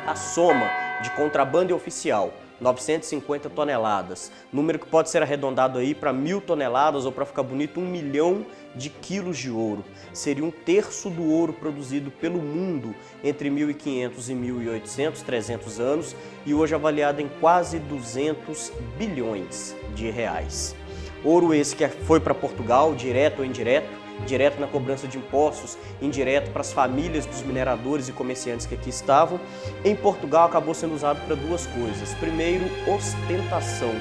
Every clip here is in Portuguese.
a soma de contrabando e oficial, 950 toneladas, número que pode ser arredondado aí para 1.000 toneladas ou, para ficar bonito, 1 milhão de quilos de ouro. Seria 1/3 do ouro produzido pelo mundo entre 1500 e 1800, 300 anos, e hoje avaliado em quase 200 bilhões de reais. Ouro esse que foi para Portugal, direto ou indireto, direto na cobrança de impostos, indireto para as famílias dos mineradores e comerciantes que aqui estavam. Em Portugal acabou sendo usado para duas coisas. Primeiro, ostentação,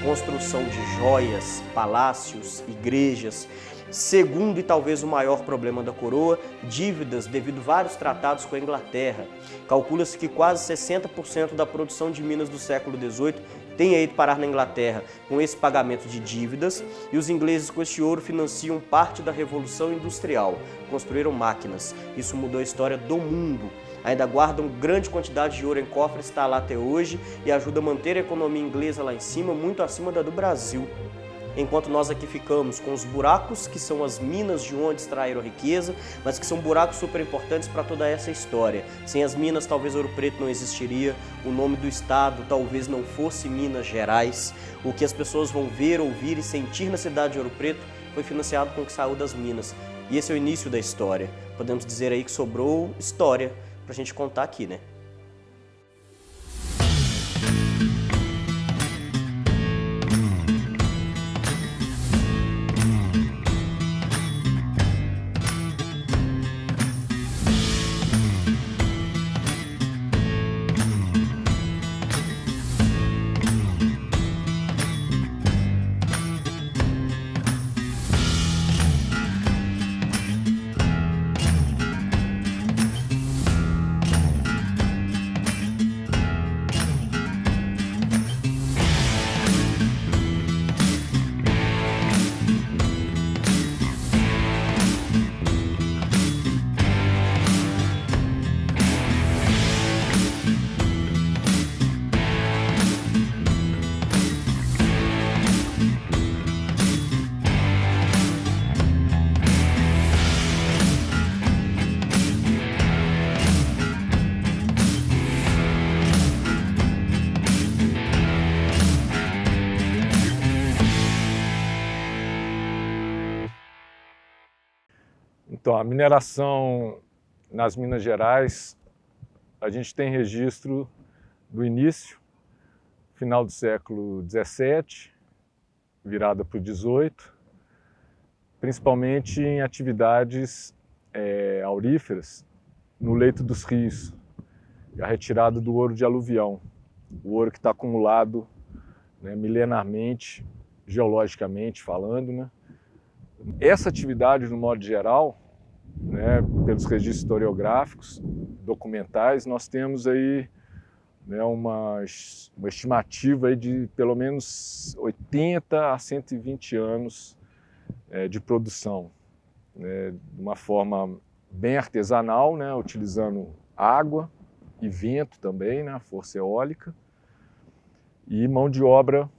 construção de joias, palácios, igrejas. Segundo, e talvez o maior problema da coroa, dívidas devido a vários tratados com a Inglaterra. Calcula-se que quase 60% da produção de minas do século XVIII tem ido parar na Inglaterra com esse pagamento de dívidas, e os ingleses com esse ouro financiam parte da Revolução Industrial, construíram máquinas. Isso mudou a história do mundo. Ainda guardam grande quantidade de ouro em cofres, está lá até hoje, e ajuda a manter a economia inglesa lá em cima, muito acima da do Brasil. Enquanto nós aqui ficamos com os buracos, que são as minas de onde extraíram a riqueza, mas que são buracos super importantes para toda essa história. Sem as minas, talvez Ouro Preto não existiria, o nome do estado talvez não fosse Minas Gerais. O que as pessoas vão ver, ouvir e sentir na cidade de Ouro Preto foi financiado com o que saiu das minas. E esse é o início da história. Podemos dizer aí que sobrou história para a gente contar aqui, né? Então, a mineração nas Minas Gerais, a gente tem registro do início, final do século XVII, virada para o XVIII, principalmente em atividades auríferas no leito dos rios, a retirada do ouro de aluvião, o ouro que está acumulado, né, milenarmente, geologicamente falando, né? Essa atividade, no modo geral, né, pelos registros historiográficos, documentais, nós temos aí, né, uma estimativa aí de pelo menos 80 a 120 anos de produção, né, de uma forma bem artesanal, né, utilizando água e vento também, né, força eólica, e mão de obra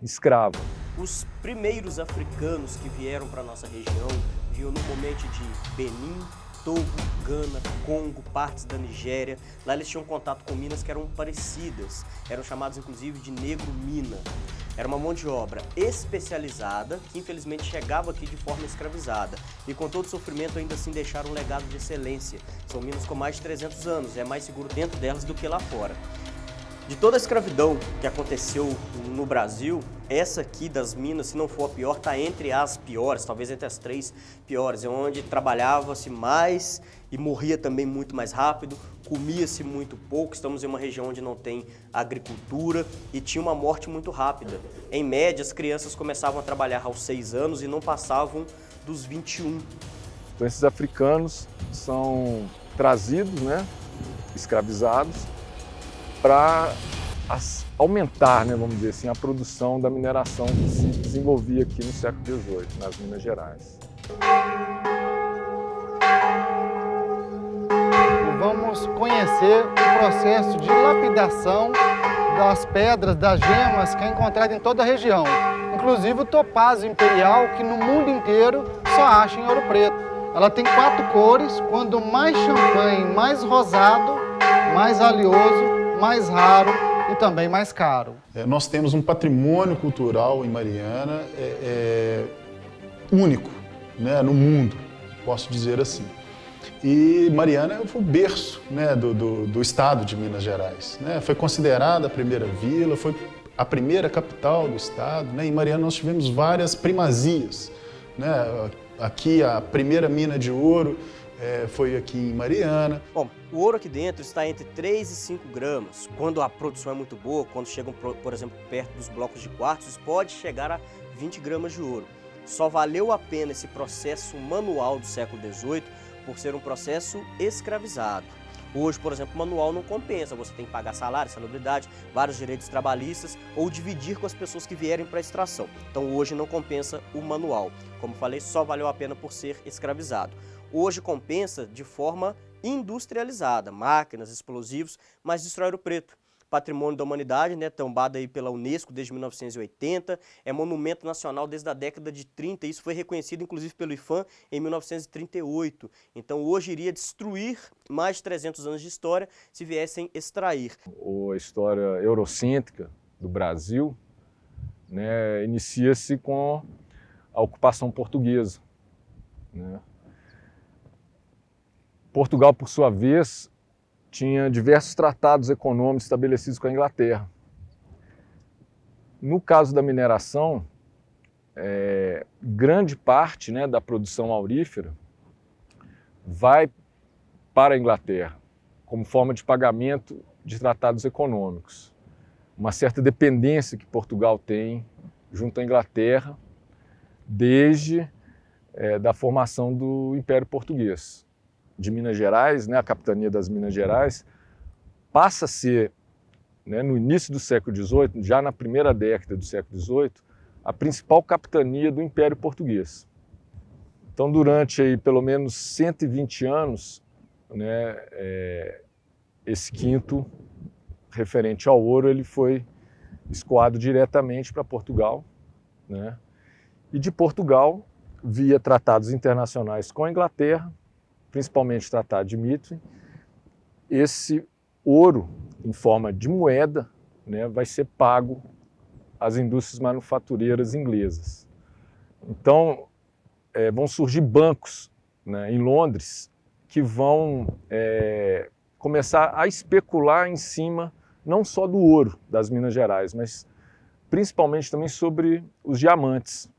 escrava. Os primeiros africanos que vieram para a nossa região vinham normalmente de Benin, Togo, Gana, Congo, partes da Nigéria. Lá eles tinham contato com minas que eram parecidas, eram chamados inclusive de negro-mina. Era uma mão de obra especializada que infelizmente chegava aqui de forma escravizada. E com todo o sofrimento ainda assim deixaram um legado de excelência. São minas com mais de 300 anos, é mais seguro dentro delas do que lá fora. De toda a escravidão que aconteceu no Brasil, essa aqui das minas, se não for a pior, está entre as piores, talvez entre as 3 piores. É onde trabalhava-se mais e morria também muito mais rápido, comia-se muito pouco. Estamos em uma região onde não tem agricultura e tinha uma morte muito rápida. Em média, as crianças começavam a trabalhar aos 6 anos e não passavam dos 21. Então esses africanos são trazidos, né, escravizados, para aumentar, né, vamos dizer assim, a produção da mineração que se desenvolvia aqui no século XVIII, nas Minas Gerais. E vamos conhecer o processo de lapidação das pedras, das gemas, que é encontrado em toda a região. Inclusive o topázio imperial, que no mundo inteiro só acha em Ouro Preto. Ela tem 4 cores, quando mais champanhe, mais rosado, mais valioso, mais raro e também mais caro. Nós temos um patrimônio cultural em Mariana único, né, no mundo, posso dizer assim. E Mariana foi o berço, né, do estado de Minas Gerais, né? Foi considerada a primeira vila, foi a primeira capital do estado, né? Em Mariana nós tivemos várias primazias, né? Aqui a primeira mina de ouro foi aqui em Mariana. Bom, o ouro aqui dentro está entre 3 e 5 gramas. Quando a produção é muito boa, quando chegam, por exemplo, perto dos blocos de quartzos, pode chegar a 20 gramas de ouro. Só valeu a pena esse processo manual do século XVIII por ser um processo escravizado. Hoje, por exemplo, o manual não compensa, você tem que pagar salário, salubridade, vários direitos trabalhistas ou dividir com as pessoas que vierem para a extração. Então hoje não compensa o manual. Como falei, só valeu a pena por ser escravizado. Hoje compensa de forma industrializada, máquinas, explosivos, mas destrói Ouro Preto. Patrimônio da Humanidade, né, tombado aí pela Unesco desde 1980, é monumento nacional desde a década de 30, isso foi reconhecido inclusive pelo IPHAN em 1938. Então hoje iria destruir mais de 300 anos de história se viessem extrair. A história eurocêntrica do Brasil, né, inicia-se com a ocupação portuguesa, né? Portugal, por sua vez, tinha diversos tratados econômicos estabelecidos com a Inglaterra. No caso da mineração, grande parte, né, da produção aurífera vai para a Inglaterra, como forma de pagamento de tratados econômicos. Uma certa dependência que Portugal tem junto à Inglaterra desde da formação do Império Português. De Minas Gerais, né, a capitania das Minas Gerais, passa a ser, né, no início do século XVIII, já na primeira década do século XVIII, a principal capitania do Império Português. Então, durante aí, pelo menos 120 anos, né, esse quinto referente ao ouro ele foi escoado diretamente para Portugal, né, e de Portugal, via tratados internacionais com a Inglaterra, principalmente o Tratado de Methven, esse ouro em forma de moeda, né, vai ser pago às indústrias manufatureiras inglesas. Então, vão surgir bancos, né, em Londres que vão começar a especular em cima não só do ouro das Minas Gerais, mas principalmente também sobre os diamantes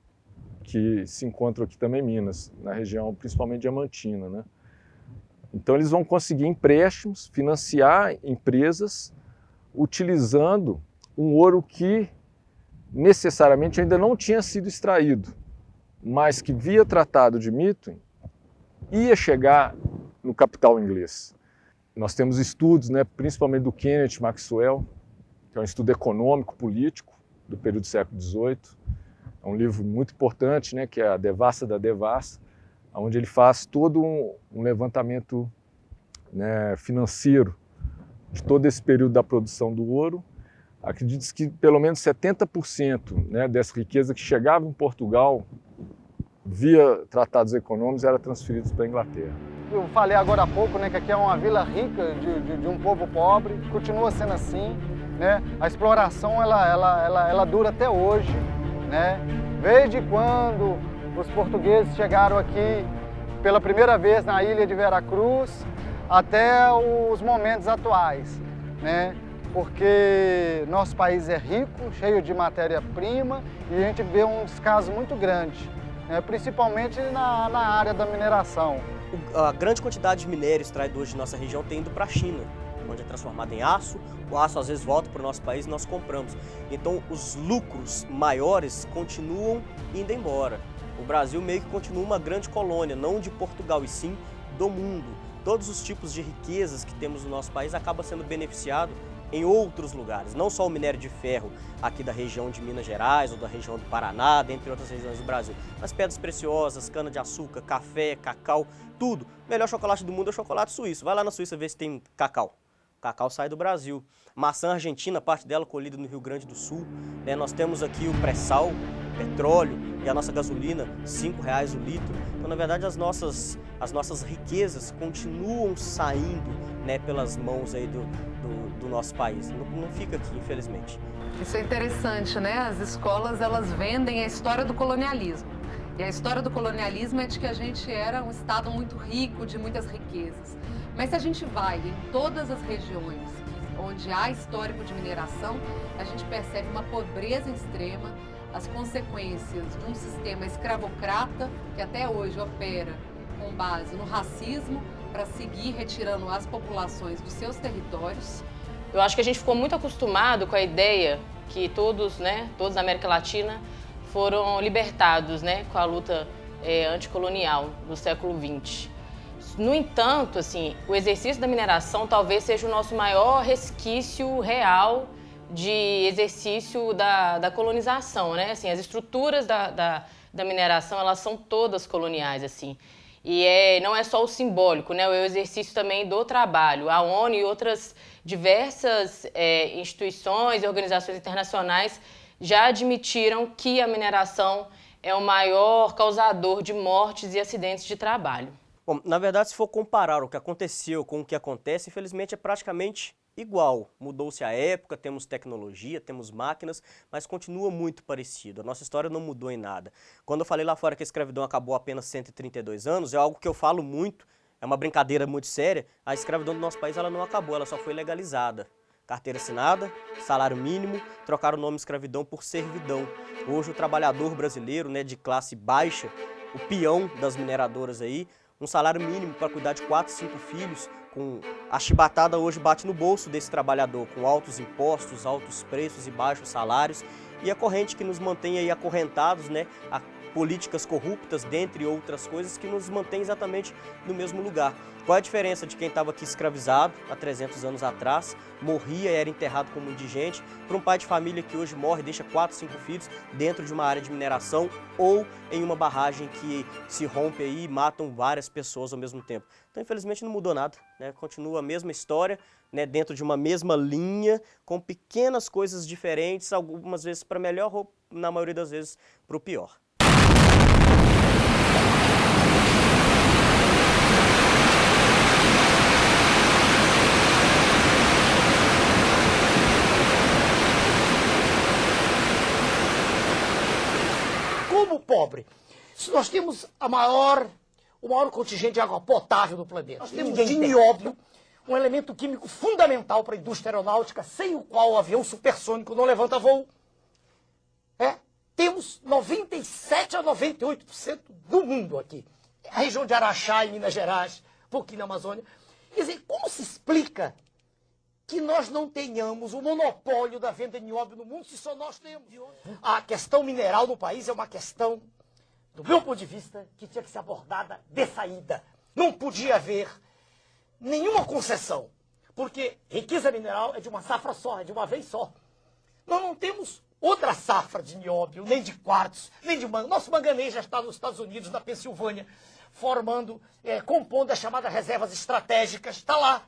que se encontram aqui também em Minas, na região principalmente diamantina, né? Então eles vão conseguir empréstimos, financiar empresas utilizando um ouro que necessariamente ainda não tinha sido extraído, mas que via Tratado de Methven ia chegar no capital inglês. Nós temos estudos, né, principalmente do Kenneth Maxwell, que é um estudo econômico, político, do período do século XVIII. É um livro muito importante, né, que é A Devassa da Devassa, onde ele faz todo um levantamento, né, financeiro de todo esse período da produção do ouro. Acredita-se que pelo menos 70%, né, dessa riqueza que chegava em Portugal via tratados econômicos era transferido para a Inglaterra. Eu falei agora há pouco, né, que aqui é uma vila rica de um povo pobre, continua sendo assim, né? A exploração ela dura até hoje, né? Desde quando os portugueses chegaram aqui pela primeira vez na ilha de Veracruz até os momentos atuais, né? Porque nosso país é rico, cheio de matéria-prima e a gente vê um descaso muito grande, né? Principalmente na área da mineração. A grande quantidade de minério extraído hoje de nossa região tem ido para a China, onde é transformado em aço. O aço às vezes volta para o nosso país e nós compramos. Então os lucros maiores continuam indo embora. O Brasil meio que continua uma grande colônia, não de Portugal e sim do mundo. Todos os tipos de riquezas que temos no nosso país acabam sendo beneficiados em outros lugares, não só o minério de ferro aqui da região de Minas Gerais ou da região do Paraná, dentre outras regiões do Brasil, mas pedras preciosas, cana-de-açúcar, café, cacau, tudo. O melhor chocolate do mundo é o chocolate suíço. Vai lá na Suíça ver se tem cacau. cacau sai do Brasil. Maçã argentina, parte dela colhida no Rio Grande do Sul. Né? Nós temos aqui o pré-sal, petróleo e a nossa gasolina, R$ 5,00 o litro. Então, na verdade, as nossas riquezas continuam saindo, né, pelas mãos aí do nosso país. Não fica aqui, infelizmente. Isso é interessante, né? As escolas, elas vendem a história do colonialismo. E a história do colonialismo é de que a gente era um estado muito rico, de muitas riquezas. Mas se a gente vai em todas as regiões onde há histórico de mineração, a gente percebe uma pobreza extrema, as consequências de um sistema escravocrata que até hoje opera com base no racismo para seguir retirando as populações dos seus territórios. Eu acho que a gente ficou muito acostumado com a ideia que todos na América Latina foram libertados, né, com a luta anticolonial do século XX. No entanto, assim, o exercício da mineração talvez seja o nosso maior resquício real de exercício da colonização, né? Assim, as estruturas da mineração, elas são todas coloniais, assim. E não é só o simbólico, né? É o exercício também do trabalho. A ONU e outras diversas instituições e organizações internacionais já admitiram que a mineração é o maior causador de mortes e acidentes de trabalho. Bom, na verdade, se for comparar o que aconteceu com o que acontece, infelizmente é praticamente igual. Mudou-se a época, temos tecnologia, temos máquinas, mas continua muito parecido. A nossa história não mudou em nada. Quando eu falei lá fora que a escravidão acabou há apenas 132 anos, é algo que eu falo muito, é uma brincadeira muito séria. A escravidão do nosso país ela não acabou, ela só foi legalizada. Carteira assinada, salário mínimo, trocaram o nome escravidão por servidão. Hoje o trabalhador brasileiro, né, de classe baixa, o peão das mineradoras aí, um salário mínimo para cuidar de 4, 5 filhos, com a chibatada hoje bate no bolso desse trabalhador, com altos impostos, altos preços e baixos salários, e a corrente que nos mantém aí acorrentados, né, a políticas corruptas, dentre outras coisas, que nos mantém exatamente no mesmo lugar. Qual é a diferença de quem estava aqui escravizado há 300 anos atrás, morria e era enterrado como indigente, para um pai de família que hoje morre e deixa 4, 5 filhos dentro de uma área de mineração ou em uma barragem que se rompe aí e matam várias pessoas ao mesmo tempo? Então, infelizmente, não mudou nada, né? Continua a mesma história, né? Dentro de uma mesma linha, com pequenas coisas diferentes, algumas vezes para melhor ou, na maioria das vezes, para o pior. Como pobre, se nós temos o maior contingente de água potável do planeta, nós temos de nióbio, um elemento químico fundamental para a indústria aeronáutica, sem o qual o avião supersônico não levanta voo. Temos 97 a 98% do mundo aqui. A região de Araxá, em Minas Gerais, um pouquinho na Amazônia. Quer dizer, como se explica que nós não tenhamos o monopólio da venda de nióbio no mundo se só nós temos? A questão mineral no país é uma questão, do meu ponto de vista, que tinha que ser abordada de saída. Não podia haver nenhuma concessão, porque riqueza mineral é de uma safra só, é de uma vez só. Nós não temos outra safra de nióbio, nem de quartzo, nem de manganês. Nosso manganês já está nos Estados Unidos, na Pensilvânia, compondo as chamadas reservas estratégicas, está lá.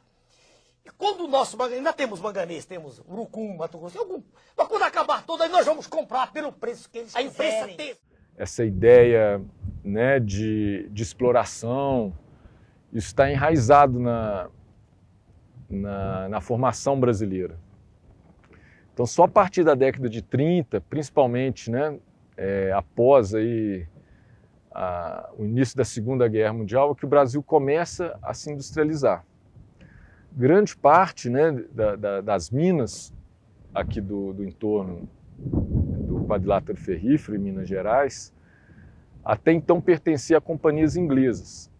E quando o nosso manganês, ainda temos manganês, temos urucum, Mato Grosso, mas quando acabar todo, aí nós vamos comprar pelo preço que eles imprensa tem. Essa ideia, né, de exploração, isso está enraizado na formação brasileira. Então, só a partir da década de 30, principalmente, né, após aí, o início da Segunda Guerra Mundial, é que o Brasil começa a se industrializar. Grande parte, né, das minas aqui do entorno do quadrilátero ferrífero em Minas Gerais, até então pertencia a companhias inglesas,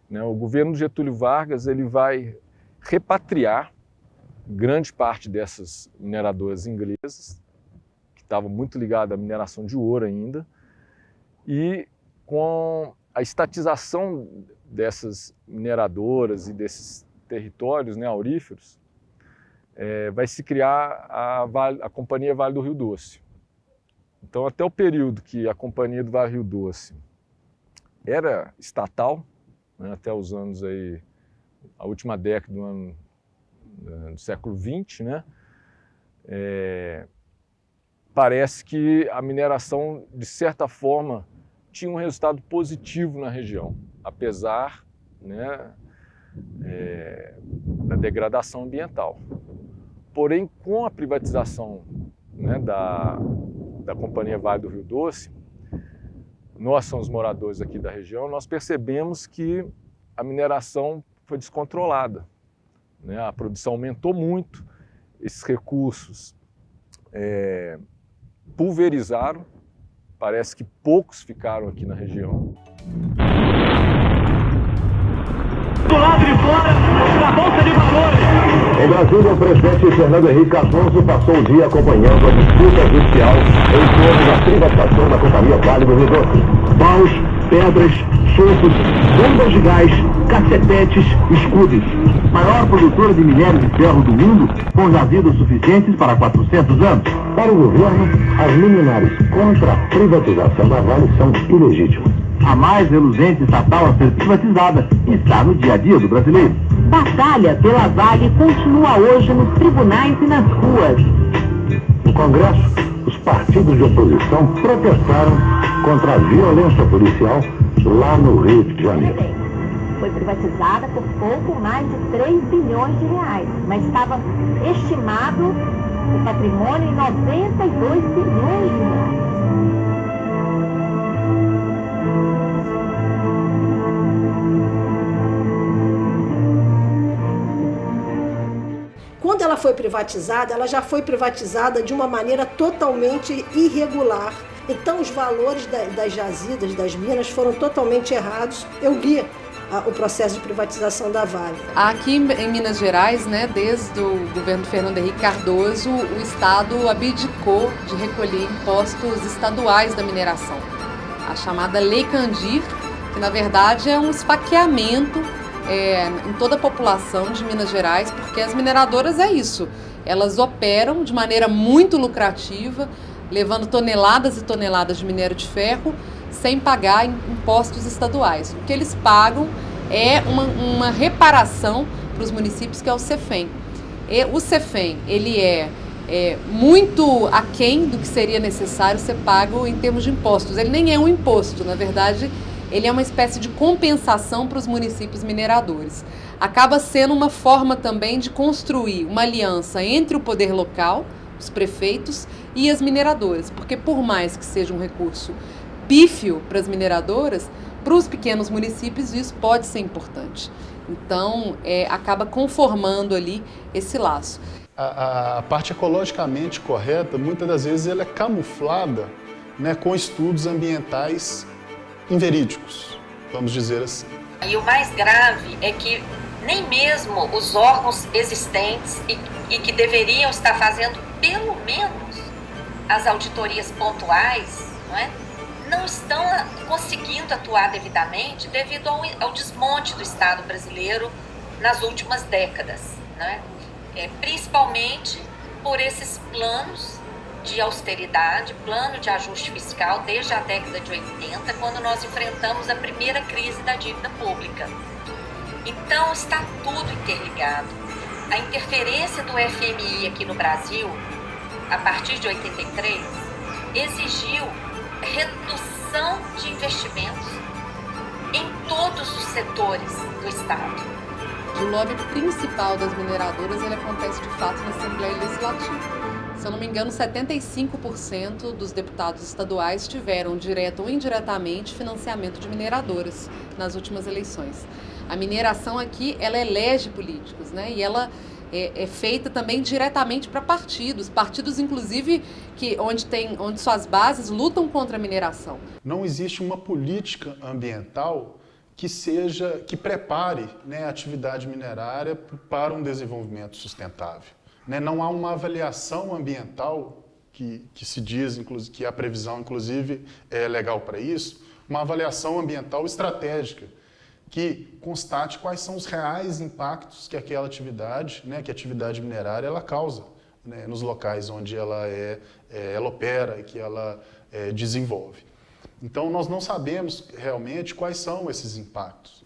né? O governo Getúlio Vargas ele vai repatriar grande parte dessas mineradoras inglesas, que estavam muito ligadas à mineração de ouro ainda, e com a estatização dessas mineradoras e desses territórios, né, auríferos, vai se criar a Companhia Vale do Rio Doce. Então, até o período que a Companhia do Vale do Rio Doce era estatal, né, até os anos aí, a última década do século XX, né? Parece que a mineração, de certa forma, tinha um resultado positivo na região, apesar, né, da degradação ambiental. Porém, com a privatização, né, da Companhia Vale do Rio Doce, nós somos moradores aqui da região, nós percebemos que a mineração foi descontrolada, né? A produção aumentou muito, esses recursos pulverizaram, parece que poucos ficaram aqui na região. Do lado de fora, da Bolsa de Valores. Em Brasília, o presidente Fernando Henrique Cardoso passou o dia acompanhando a disputa judicial em torno da privatização da Companhia Vale do Rio Doce. Paus, pedras, socos, bombas de gás, cacetetes, escudos. Maior produtora de minério de ferro do mundo, com jazidos suficientes para 400 anos. Para o governo, as liminares contra a privatização da Vale são ilegítimas. A mais reluzente estatal a ser privatizada está no dia a dia do brasileiro. Batalha pela Vale continua hoje nos tribunais e nas ruas. No Congresso, os partidos de oposição protestaram contra a violência policial lá no Rio de Janeiro. Foi privatizada por pouco mais de 3 bilhões de reais, mas estava estimado o patrimônio em 92 bilhões de reais. Quando ela foi privatizada, ela já foi privatizada de uma maneira totalmente irregular. Então os valores das jazidas, das minas, foram totalmente errados. Eu li o processo de privatização da Vale. Aqui em Minas Gerais, né, desde o governo Fernando Henrique Cardoso, o Estado abdicou de recolher impostos estaduais da mineração. A chamada Lei Candir, que na verdade é um esfaqueamento em toda a população de Minas Gerais, porque as mineradoras é isso, elas operam de maneira muito lucrativa, levando toneladas e toneladas de minério de ferro sem pagar impostos estaduais. O que eles pagam é uma reparação para os municípios, que é o CEFEM. E o CEFEM, ele é muito aquém do que seria necessário ser pago em termos de impostos. Ele nem é um imposto, na verdade, ele é uma espécie de compensação para os municípios mineradores. Acaba sendo uma forma também de construir uma aliança entre o poder local, os prefeitos, e as mineradoras, porque por mais que seja um recurso pífio para as mineradoras, para os pequenos municípios isso pode ser importante. Então, acaba conformando ali esse laço. A parte ecologicamente correta, muitas das vezes, ela é camuflada, né, com estudos ambientais inverídicos, vamos dizer assim. E o mais grave é que nem mesmo os órgãos existentes e que deveriam estar fazendo pelo menos as auditorias pontuais, não estão conseguindo atuar devidamente devido ao desmonte do Estado brasileiro nas últimas décadas, principalmente por esses planos de austeridade, plano de ajuste fiscal desde a década de 80, quando nós enfrentamos a primeira crise da dívida pública. Então está tudo interligado. A interferência do FMI aqui no Brasil, a partir de 83, exigiu redução de investimentos em todos os setores do Estado. O lobby principal das mineradoras ele acontece de fato na Assembleia Legislativa. Se eu não me engano, 75% dos deputados estaduais tiveram, direto ou indiretamente, financiamento de mineradoras nas últimas eleições. A mineração aqui, ela elege políticos, e ela é feita também diretamente para partidos, inclusive onde suas bases lutam contra a mineração. Não existe uma política ambiental que prepare, a atividade minerária para um desenvolvimento sustentável. Não há uma avaliação ambiental que se diz, que a previsão, inclusive, é legal para isso, uma avaliação ambiental estratégica, que constate quais são os reais impactos que aquela atividade, que a atividade minerária ela causa, nos locais onde ela opera e que ela desenvolve. Então, nós não sabemos realmente quais são esses impactos.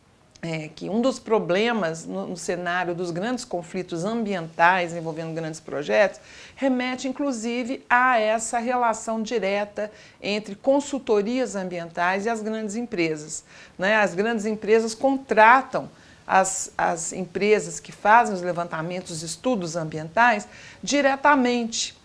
que um dos problemas no cenário dos grandes conflitos ambientais envolvendo grandes projetos remete, inclusive, a essa relação direta entre consultorias ambientais e as grandes empresas, né? As grandes empresas contratam as empresas que fazem os levantamentos, os estudos ambientais, diretamente.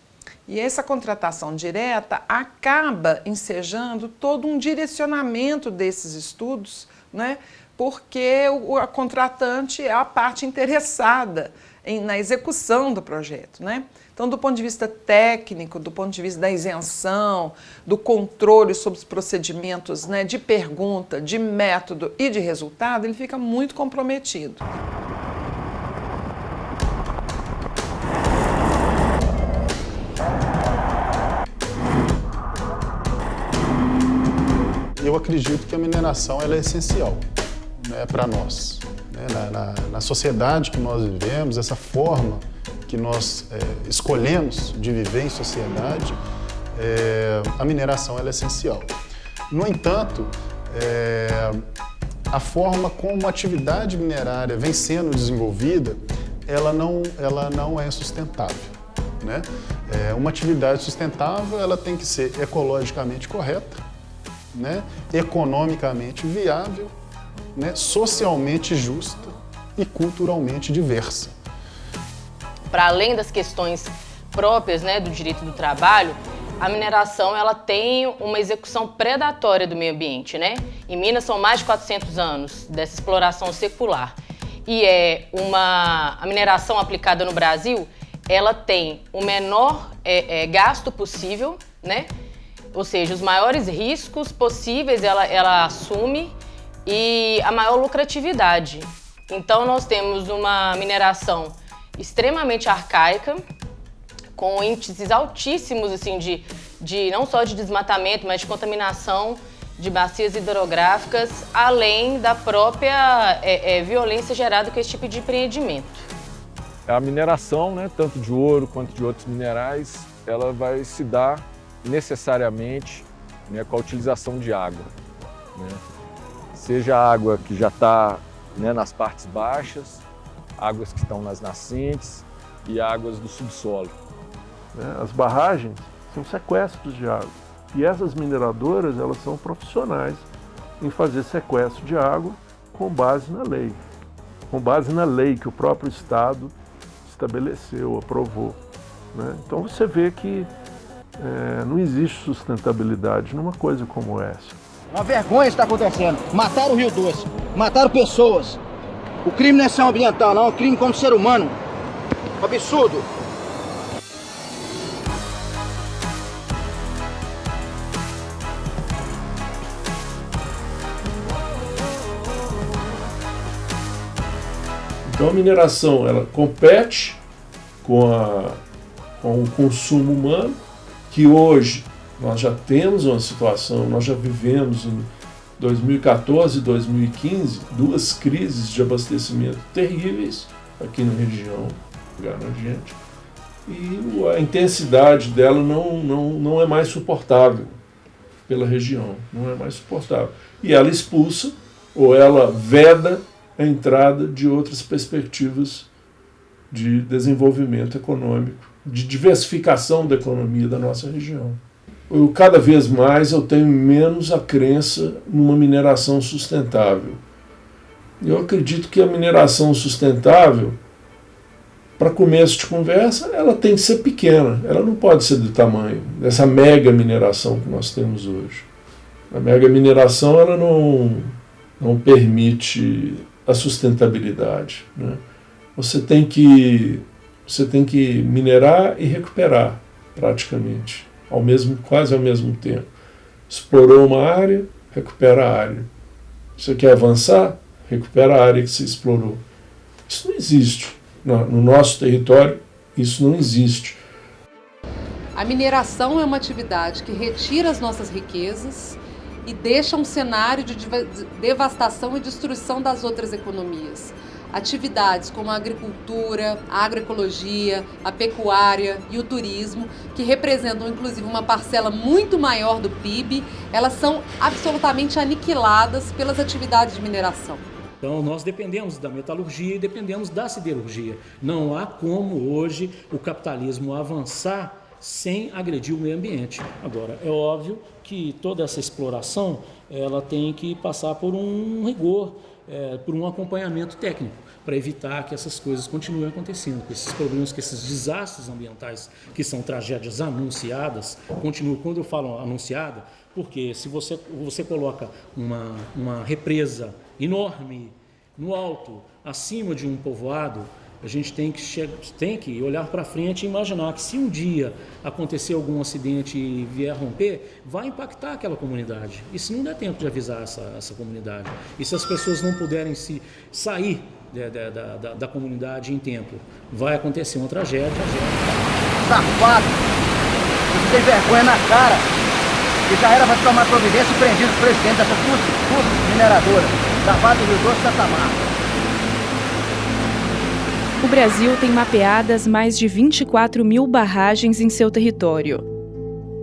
E essa contratação direta acaba ensejando todo um direcionamento desses estudos, né? Porque a contratante é a parte interessada na execução do projeto, né? Então, do ponto de vista técnico, do ponto de vista da isenção, do controle sobre os procedimentos, né, de pergunta, de método e de resultado, ele fica muito comprometido. Eu acredito que a mineração ela é essencial, né, para nós. Né? Na sociedade que nós vivemos, essa forma que nós escolhemos de viver em sociedade, a mineração ela é essencial. No entanto, a forma como a atividade minerária vem sendo desenvolvida, ela não é sustentável. Né? Uma atividade sustentável ela tem que ser ecologicamente correta, né? Economicamente viável, né? Socialmente justa e culturalmente diversa. Para além das questões próprias, né, do direito do trabalho, a mineração ela tem uma execução predatória do meio ambiente, né? Em Minas são mais de 400 anos dessa exploração secular. E a mineração aplicada no Brasil, ela tem o menor gasto possível, né? Ou seja, os maiores riscos possíveis ela assume e a maior lucratividade. Então nós temos uma mineração extremamente arcaica, com índices altíssimos assim, de não só de desmatamento, mas de contaminação de bacias hidrográficas, além da própria violência gerada com esse tipo de empreendimento. A mineração, né, tanto de ouro quanto de outros minerais, ela vai se dar necessariamente, né, com a utilização de água. Né? Seja a água que já está, né, nas partes baixas, águas que estão nas nascentes e águas do subsolo. As barragens são sequestros de água e essas mineradoras elas são profissionais em fazer sequestro de água com base na lei que o próprio Estado estabeleceu, aprovou. Né? Então você vê que não existe sustentabilidade numa coisa como essa. Uma vergonha está acontecendo. Mataram o Rio Doce, mataram pessoas. O crime não é só ambiental, não, é um crime como ser humano. Um absurdo. Então a mineração ela compete com o consumo humano, que hoje nós já temos uma situação, nós já vivemos em 2014 e 2015 duas crises de abastecimento terríveis aqui na região, e a intensidade dela não é mais suportável pela região, não é mais suportável. E ela expulsa ou ela veda a entrada de outras perspectivas de desenvolvimento econômico, de diversificação da economia da nossa região. Cada vez mais eu tenho menos a crença numa mineração sustentável. Eu acredito que a mineração sustentável, para começo de conversa, ela tem que ser pequena, ela não pode ser do tamanho dessa mega mineração que nós temos hoje. A mega mineração ela não permite a sustentabilidade. Né? Você tem que minerar e recuperar, praticamente, quase ao mesmo tempo. Explorou uma área, recupera a área. Você quer avançar? Recupera a área que você explorou. Isso não existe. No nosso território, isso não existe. A mineração é uma atividade que retira as nossas riquezas e deixa um cenário de devastação e destruição das outras economias. Atividades como a agricultura, a agroecologia, a pecuária e o turismo, que representam inclusive uma parcela muito maior do PIB, elas são absolutamente aniquiladas pelas atividades de mineração. Então, nós dependemos da metalurgia e dependemos da siderurgia. Não há como hoje o capitalismo avançar sem agredir o meio ambiente. Agora, é óbvio que toda essa exploração ela tem que passar por um rigor, por um acompanhamento técnico, para evitar que essas coisas continuem acontecendo, que esses problemas, que esses desastres ambientais, que são tragédias anunciadas, continuam. Quando eu falo anunciada, porque se você coloca uma represa enorme no alto, acima de um povoado, a gente tem que olhar para frente e imaginar que se um dia acontecer algum acidente e vier romper, vai impactar aquela comunidade. E se não der tempo de avisar essa comunidade, e se as pessoas não puderem sair da comunidade em tempo, vai acontecer uma tragédia. Safado! Você tem vergonha na cara! E já era para tomar providência e prendido o presidente dessa mineradora, da Vale do Rio Doce e da Tamar. O Brasil tem mapeadas mais de 24 mil barragens em seu território.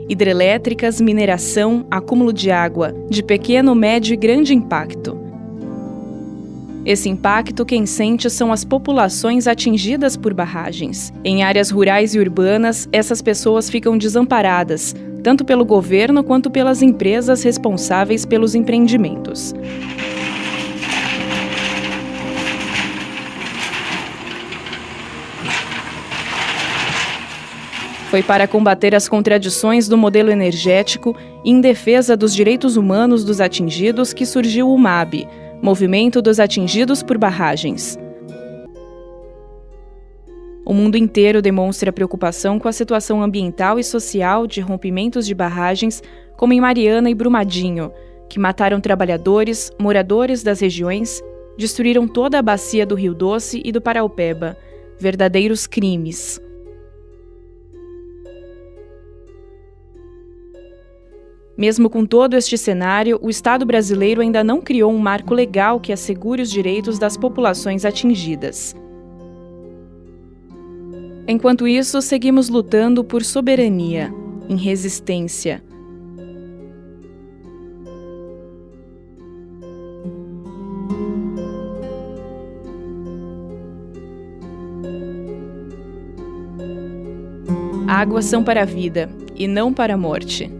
Hidrelétricas, mineração, acúmulo de água, de pequeno, médio e grande impacto. Esse impacto quem sente são as populações atingidas por barragens. Em áreas rurais e urbanas, essas pessoas ficam desamparadas, tanto pelo governo quanto pelas empresas responsáveis pelos empreendimentos. Foi para combater as contradições do modelo energético e em defesa dos direitos humanos dos atingidos que surgiu o MAB, Movimento dos Atingidos por Barragens. O mundo inteiro demonstra preocupação com a situação ambiental e social de rompimentos de barragens, como em Mariana e Brumadinho, que mataram trabalhadores, moradores das regiões, destruíram toda a bacia do Rio Doce e do Paraupeba. Verdadeiros crimes. Mesmo com todo este cenário, o Estado brasileiro ainda não criou um marco legal que assegure os direitos das populações atingidas. Enquanto isso, seguimos lutando por soberania, em resistência. Águas são para a vida e não para a morte.